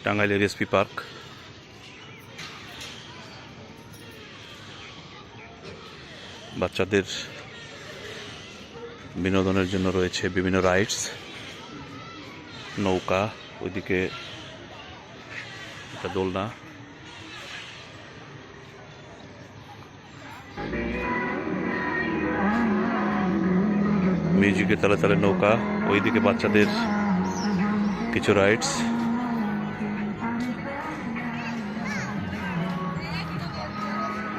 টাঙ্গাইলের SP park. বাচ্চাদের বিনোদনের জন্য রয়েছে বিভিন্ন রাইডস, নৌকা, ওইদিকে একটা দোলনা, মিউজিকের তালে তালে নৌকা, ওইদিকে বাচ্চাদের কিছু রাইডস।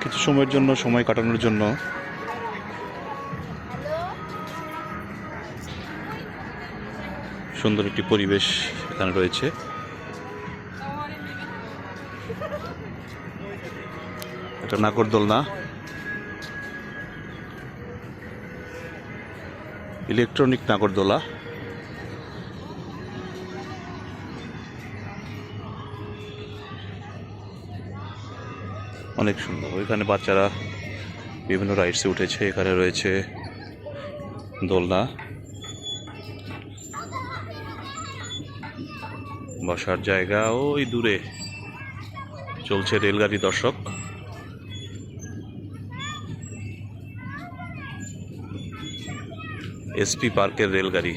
কিছু সময়ের জন্য, সময় কাটানোর জন্য সুন্দর একটি পরিবেশ এখানে রয়েছে। এটা নাগরদোলনা, ইলেকট্রনিক নাগরদোলা। অনেক সুন্দর। ওইখানে বাচ্চারা বিভিন্ন রাইডসে উঠেছে। এখানে রয়েছে দোলনা, বসার জায়গা। ওই দূরে চলছে রেলগাড়ি। দর্শক, এসপি পার্কের রেলগাড়ি।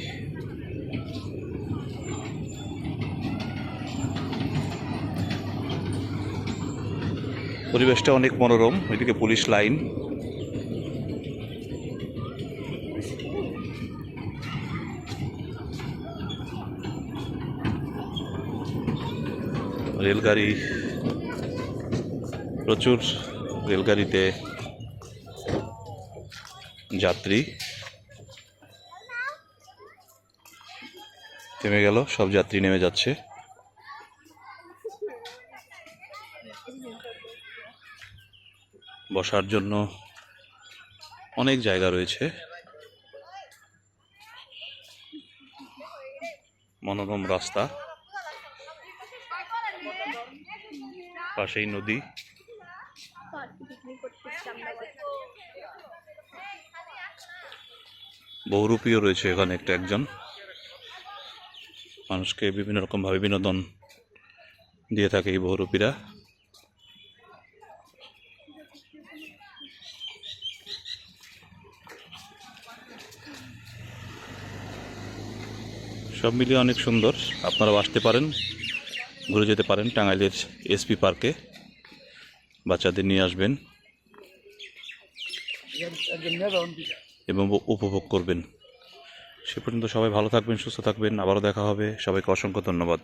পরিবেশটা অনেক মনোরম। ওইদিকে পুলিশ লাইন, রেলগাড়ি, প্রচুর রেলগাড়িতে যাত্রী। থেমে গেল, সব যাত্রী নেমে যাচ্ছে। বসার জন্য অনেক জায়গা রয়েছে। মনোরম রাস্তা, পাশেই নদী। বহুরূপীও রয়েছে এখানে একজন মানুষকে বিভিন্ন রকম ভাবে বিনোদন দিয়ে থাকে এই বহুরূপীরা। সব মিলিয়ে অনেক সুন্দর। আপনারাও আসতে পারেন, ঘুরে যেতে পারেন টাঙ্গাইলের এসপি পার্কে। বাচ্চাদের নিয়ে আসবেন এবং উপভোগ করবেন। সে পর্যন্ত সবাই ভালো থাকবেন, সুস্থ থাকবেন। আবারও দেখা হবে। সবাইকে অসংখ্য ধন্যবাদ।